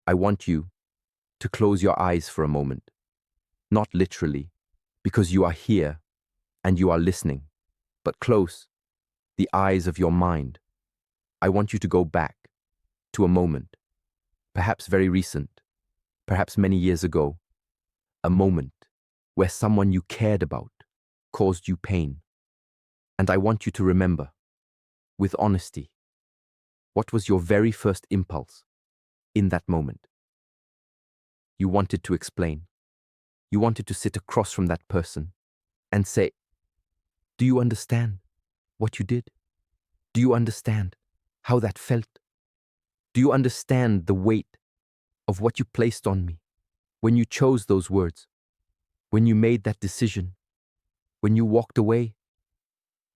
I want you to close your eyes for a moment. Not literally, because you are here and you are listening, but close the eyes of your mind. I want you to go back to a moment, perhaps very recent, perhaps many years ago, a moment where someone you cared about caused you pain. And I want you to remember, with honesty, what was your very first impulse in that moment? You wanted to explain. You wanted to sit across from that person and say, "Do you understand what you did? Do you understand how that felt? Do you understand the weight of what you placed on me when you chose those words, when you made that decision, when you walked away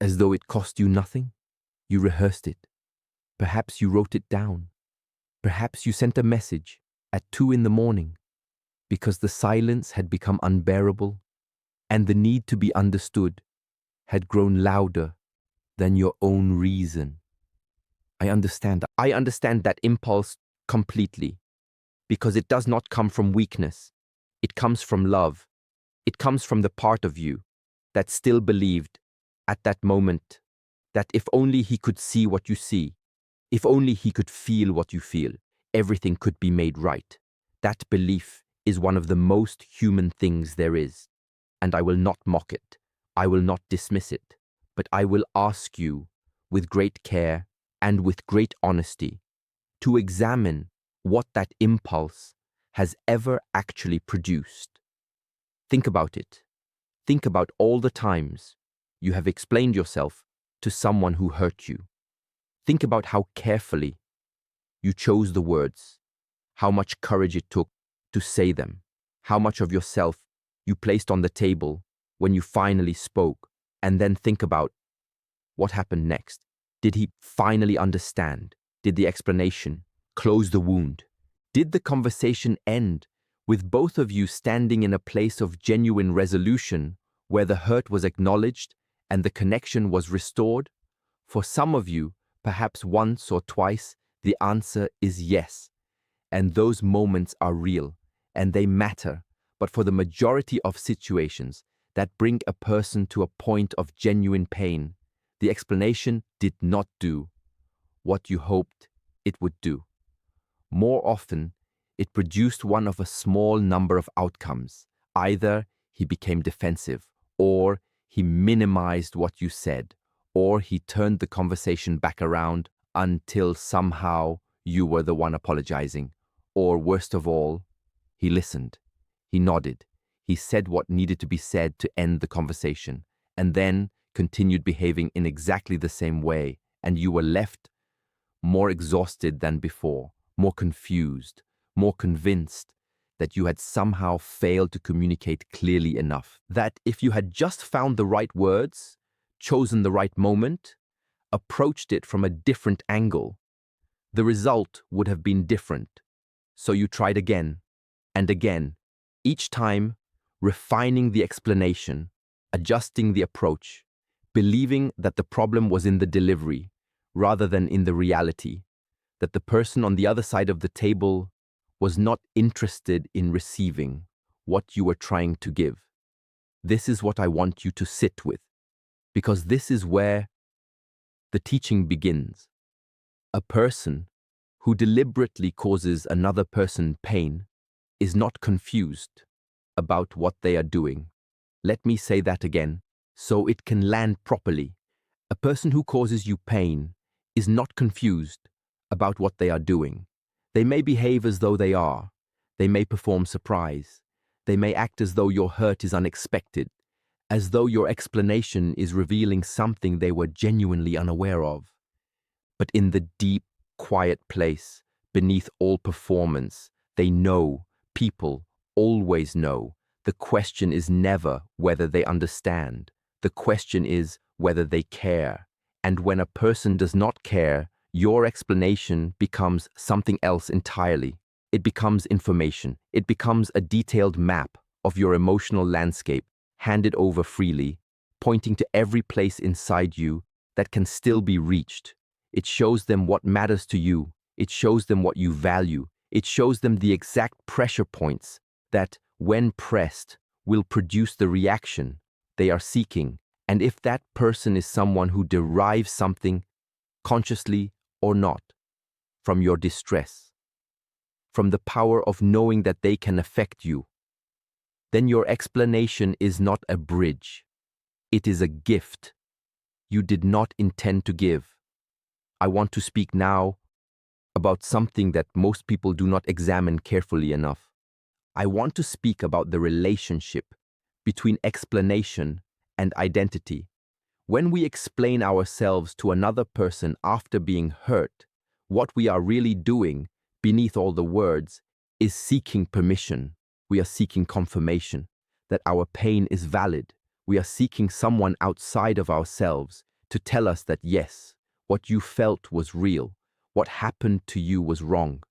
as though it cost you nothing? You rehearsed it. Perhaps you wrote it down. Perhaps you sent a message at 2 in the morning because the silence had become unbearable and the need to be understood had grown louder than your own reason. I understand that impulse completely, because it does not come from weakness. It comes from love. It comes from the part of you that still believed at that moment that if only he could see what you see, if only he could feel what you feel, everything could be made right. That belief is one of the most human things there is, and I will not mock it. I will not dismiss it, but I will ask you with great care and with great honesty to examine what that impulse has ever actually produced. Think about it. Think about all the times you have explained yourself to someone who hurt you. Think about how carefully you chose the words, how much courage it took to say them, how much of yourself you placed on the table when you finally spoke, and then think about what happened next. Did he finally understand? Did the explanation close the wound? Did the conversation end with both of you standing in a place of genuine resolution where the hurt was acknowledged and the connection was restored? For some of you, perhaps once or twice, the answer is yes. And those moments are real and they matter. But for the majority of situations that bring a person to a point of genuine pain, the explanation did not do what you hoped it would do. More often, it produced one of a small number of outcomes. Either he became defensive, or he minimized what you said, or he turned the conversation back around until somehow you were the one apologizing. Or worst of all, he listened, he nodded, he said what needed to be said to end the conversation, and then continued behaving in exactly the same way, and you were left more exhausted than before, more confused, more convinced that you had somehow failed to communicate clearly enough, that if you had just found the right words, chosen the right moment, approached it from a different angle, the result would have been different. So you tried again and again, each time refining the explanation, adjusting the approach, believing that the problem was in the delivery rather than in the reality, that the person on the other side of the table was not interested in receiving what you were trying to give. This is what I want you to sit with, because this is where the teaching begins. A person who deliberately causes another person pain is not confused about what they are doing. Let me say that again, so it can land properly. A person who causes you pain is not confused about what they are doing. They may behave as though they are. They may perform surprise. They may act as though your hurt is unexpected, as though your explanation is revealing something they were genuinely unaware of. But in the deep, quiet place, beneath all performance, they know, people always know. The question is never whether they understand. The question is whether they care. And when a person does not care, your explanation becomes something else entirely. It becomes information. It becomes a detailed map of your emotional landscape, handed over freely, pointing to every place inside you that can still be reached. It shows them what matters to you. It shows them what you value. It shows them the exact pressure points that, when pressed, will produce the reaction they are seeking. And if that person is someone who derives something, consciously or not, from your distress, from the power of knowing that they can affect you, then your explanation is not a bridge. It is a gift you did not intend to give. I want to speak now about something that most people do not examine carefully enough. I want to speak about the relationship between explanation and identity. When we explain ourselves to another person after being hurt, what we are really doing, beneath all the words, is seeking permission. We are seeking confirmation that our pain is valid. We are seeking someone outside of ourselves to tell us that yes, what you felt was real. What happened to you was wrong.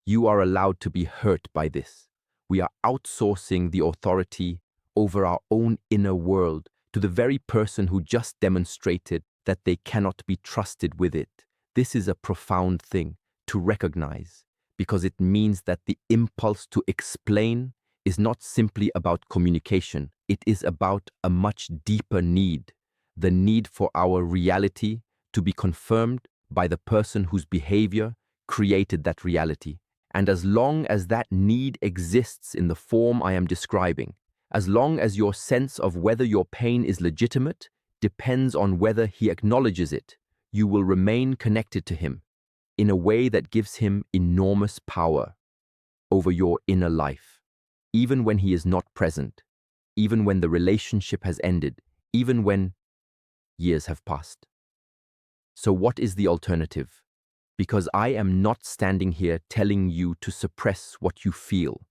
You are allowed to be hurt by this. We are outsourcing the authority over our own inner world to the very person who just demonstrated that they cannot be trusted with it. This is a profound thing to recognize, because it means that the impulse to explain is not simply about communication. It is about a much deeper need, the need for our reality to be confirmed by the person whose behavior created that reality. And as long as that need exists in the form I am describing, as long as your sense of whether your pain is legitimate depends on whether he acknowledges it, you will remain connected to him in a way that gives him enormous power over your inner life, even when he is not present, even when the relationship has ended, even when years have passed. So what is the alternative? Because I am not standing here telling you to suppress what you feel.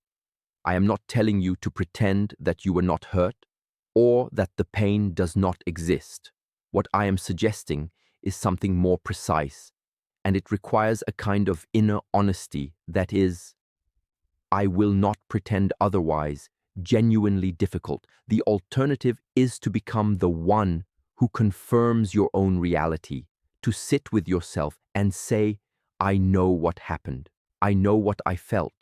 I am not telling you to pretend that you were not hurt or that the pain does not exist. What I am suggesting is something more precise, and it requires a kind of inner honesty that is, I will not pretend otherwise, genuinely difficult. The alternative is to become the one who confirms your own reality, to sit with yourself and say, I know what happened. I know what I felt.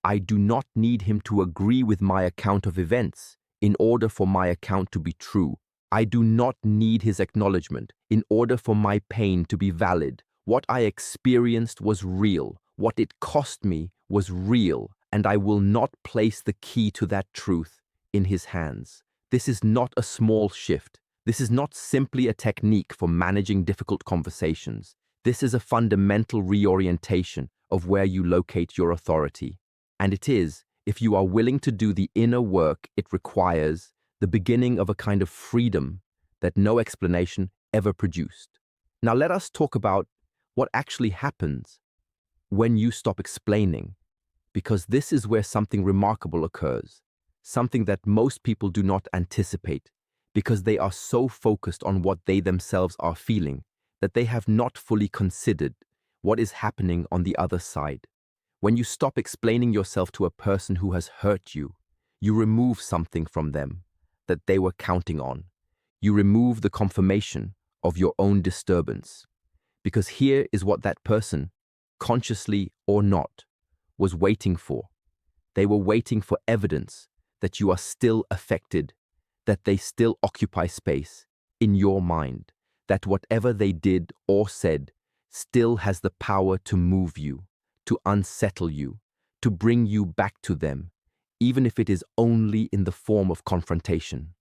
I do not need him to agree with my account of events in order for my account to be true. I do not need his acknowledgement in order for my pain to be valid. What I experienced was real. What it cost me was real, and I will not place the key to that truth in his hands. This is not a small shift. This is not simply a technique for managing difficult conversations. This is a fundamental reorientation of where you locate your authority. And it is, if you are willing to do the inner work it requires, the beginning of a kind of freedom that no explanation ever produced. Now let us talk about what actually happens when you stop explaining, because this is where something remarkable occurs, something that most people do not anticipate, because they are so focused on what they themselves are feeling that they have not fully considered what is happening on the other side. When you stop explaining yourself to a person who has hurt you, you remove something from them that they were counting on. You remove the confirmation of your own disturbance. Because here is what that person, consciously or not, was waiting for. They were waiting for evidence that you are still affected, that they still occupy space in your mind, that whatever they did or said still has the power to move you, to unsettle you, to bring you back to them, even if it is only in the form of confrontation.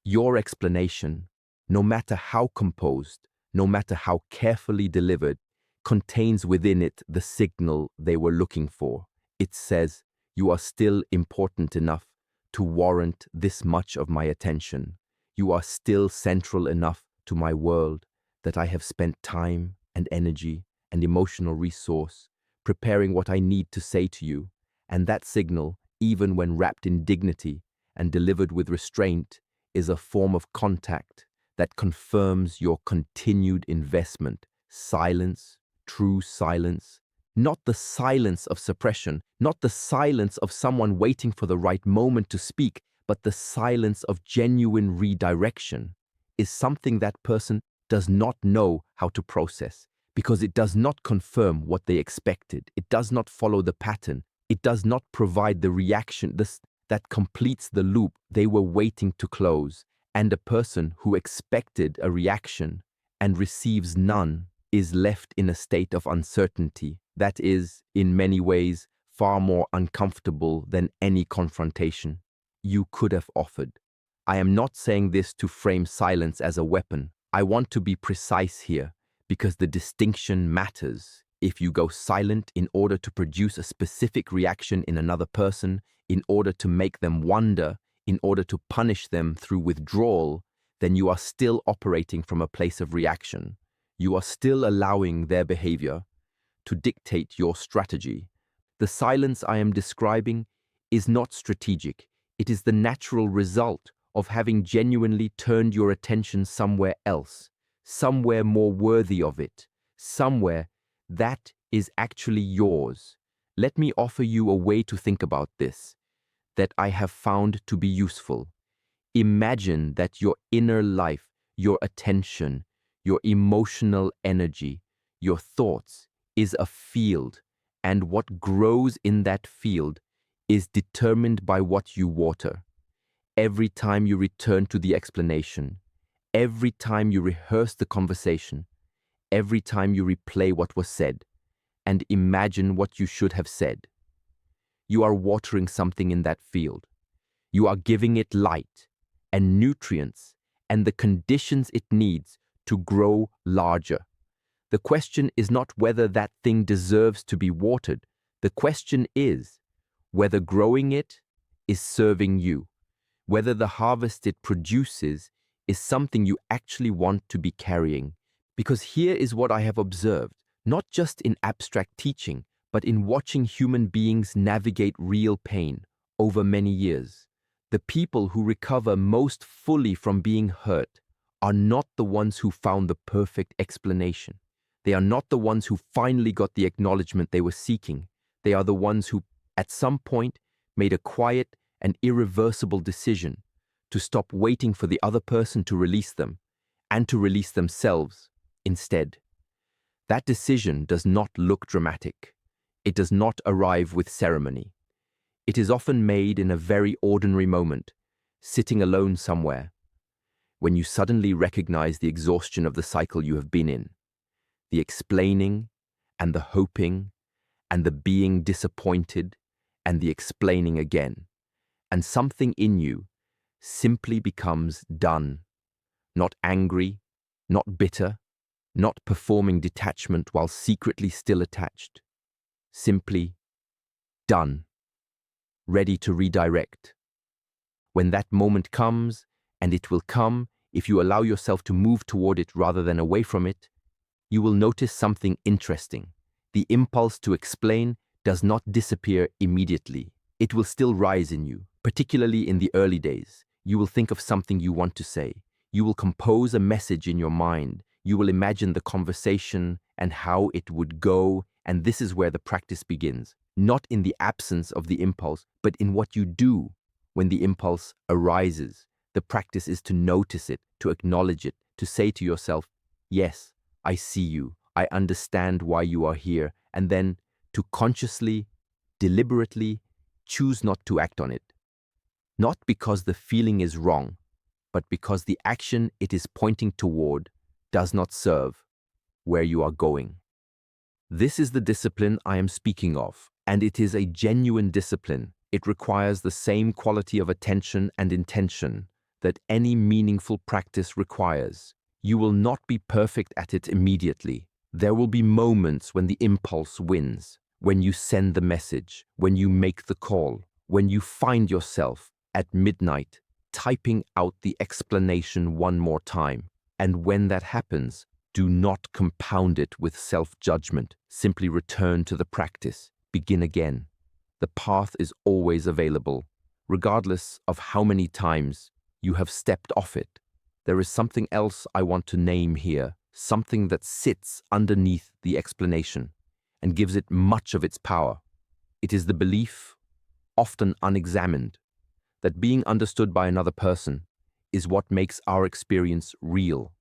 Your explanation, no matter how composed, no matter how carefully delivered, contains within it the signal they were looking for. It says, you are still important enough to warrant this much of my attention. You are still central enough to my world that I have spent time and energy and emotional resource preparing what I need to say to you, and that signal, even when wrapped in dignity and delivered with restraint, is a form of contact that confirms your continued investment. Silence, true silence, not the silence of suppression, not the silence of someone waiting for the right moment to speak, but the silence of genuine redirection, is something that person does not know how to process, because it does not confirm what they expected. It does not follow the pattern. It does not provide the reaction that completes the loop they were waiting to close. And a person who expected a reaction and receives none is left in a state of uncertainty that is, in many ways, far more uncomfortable than any confrontation you could have offered. I am not saying this to frame silence as a weapon. I want to be precise here because the distinction matters. If you go silent in order to produce a specific reaction in another person, in order to make them wonder, in order to punish them through withdrawal, then you are still operating from a place of reaction. You are still allowing their behavior to dictate your strategy. The silence I am describing is not strategic. It is the natural result of having genuinely turned your attention somewhere else, somewhere more worthy of it, somewhere that is actually yours. Let me offer you a way to think about this that I have found to be useful. Imagine that your inner life, your attention, your emotional energy, your thoughts is a field, and what grows in that field is determined by what you water. Every time you return to the explanation, every time you rehearse the conversation, every time you replay what was said, and imagine what you should have said, you are watering something in that field. You are giving it light and nutrients and the conditions it needs to grow larger. The question is not whether that thing deserves to be watered. The question is whether growing it is serving you, whether the harvest it produces is something you actually want to be carrying. Because here is what I have observed, not just in abstract teaching, but in watching human beings navigate real pain over many years. The people who recover most fully from being hurt are not the ones who found the perfect explanation. They are not the ones who finally got the acknowledgement they were seeking. They are the ones who, at some point, made a quiet and irreversible decision to stop waiting for the other person to release them and to release themselves instead. That decision does not look dramatic. It does not arrive with ceremony. It is often made in a very ordinary moment, sitting alone somewhere, when you suddenly recognize the exhaustion of the cycle you have been in, the explaining and the hoping and the being disappointed and the explaining again, and something in you simply becomes done, not angry, not bitter, not performing detachment while secretly still attached, simply done, ready to redirect. When that moment comes, and it will come if you allow yourself to move toward it rather than away from it, you will notice something interesting. The impulse to explain does not disappear immediately. It will still rise in you, particularly in the early days. You will think of something you want to say. You will compose a message in your mind. You will imagine the conversation and how it would go, and this is where the practice begins. Not in the absence of the impulse, but in what you do when the impulse arises. The practice is to notice it, to acknowledge it, to say to yourself, yes, I see you, I understand why you are here, and then to consciously, deliberately choose not to act on it. Not because the feeling is wrong, but because the action it is pointing toward does not serve where you are going. This is the discipline I am speaking of, and it is a genuine discipline. It requires the same quality of attention and intention that any meaningful practice requires. You will not be perfect at it immediately. There will be moments when the impulse wins, when you send the message, when you make the call, when you find yourself at midnight typing out the explanation one more time. And when that happens, do not compound it with self-judgment. Simply return to the practice. Begin again. The path is always available, regardless of how many times you have stepped off it. There is something else I want to name here, something that sits underneath the explanation and gives it much of its power. It is the belief, often unexamined, that being understood by another person is what makes our experience real,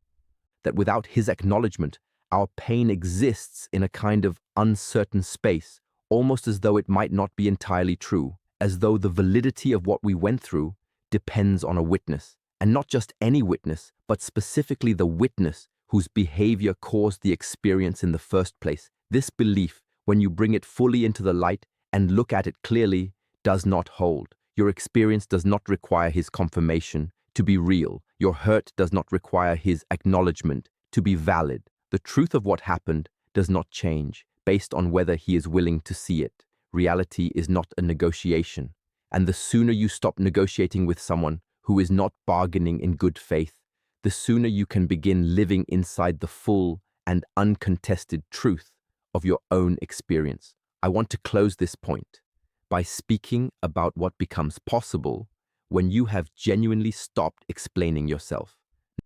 that without his acknowledgement, Our pain exists in a kind of uncertain space, almost as though it might not be entirely true, as though the validity of what we went through depends on a witness, and not just any witness, but specifically the witness whose behavior caused the experience in the first place. This belief, when you bring it fully into the light and look at it clearly, does not hold. Your experience does not require his confirmation to be real. Your hurt does not require his acknowledgement to be valid. The truth of what happened does not change based on whether he is willing to see it. Reality is not a negotiation, and the sooner you stop negotiating with someone who is not bargaining in good faith, the sooner you can begin living inside the full and uncontested truth of your own experience. I want to close this point by speaking about what becomes possible when you have genuinely stopped explaining yourself,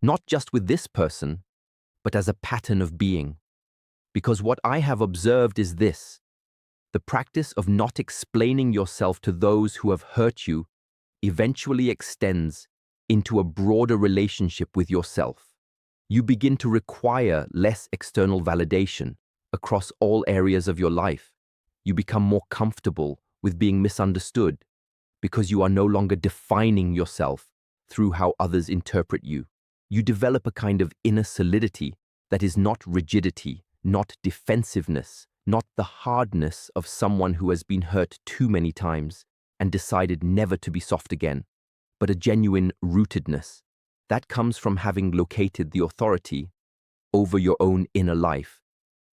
not just with this person, but as a pattern of being. Because what I have observed is this: the practice of not explaining yourself to those who have hurt you eventually extends into a broader relationship with yourself. You begin to require less external validation across all areas of your life. You become more comfortable with being misunderstood because you are no longer defining yourself through how others interpret you. You develop a kind of inner solidity that is not rigidity, not defensiveness, not the hardness of someone who has been hurt too many times and decided never to be soft again, but a genuine rootedness that comes from having located the authority over your own inner life,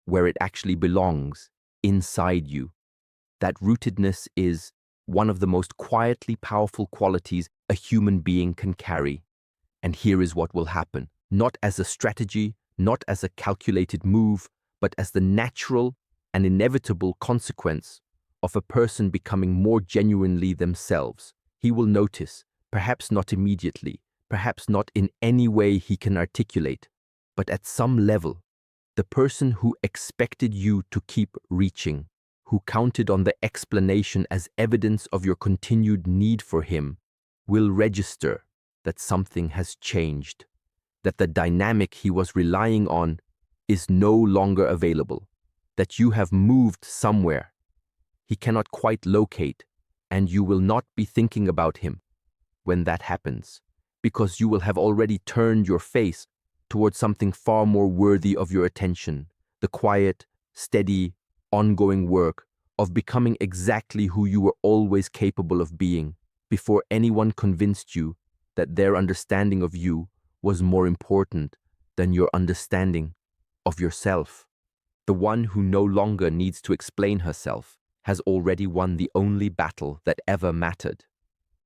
where it actually belongs, inside you. That rootedness is one of the most quietly powerful qualities a human being can carry. And here is what will happen, not as a strategy, not as a calculated move, but as the natural and inevitable consequence of a person becoming more genuinely themselves. He will notice, perhaps not immediately, perhaps not in any way he can articulate, but at some level, the person who expected you to keep reaching, who counted on the explanation as evidence of your continued need for him, will register that something has changed, that the dynamic he was relying on is no longer available, that you have moved somewhere he cannot quite locate, and you will not be thinking about him when that happens, because you will have already turned your face towards something far more worthy of your attention, the quiet, steady, ongoing work of becoming exactly who you were always capable of being, before anyone convinced you that their understanding of you was more important than your understanding of yourself. The one who no longer needs to explain herself has already won the only battle that ever mattered.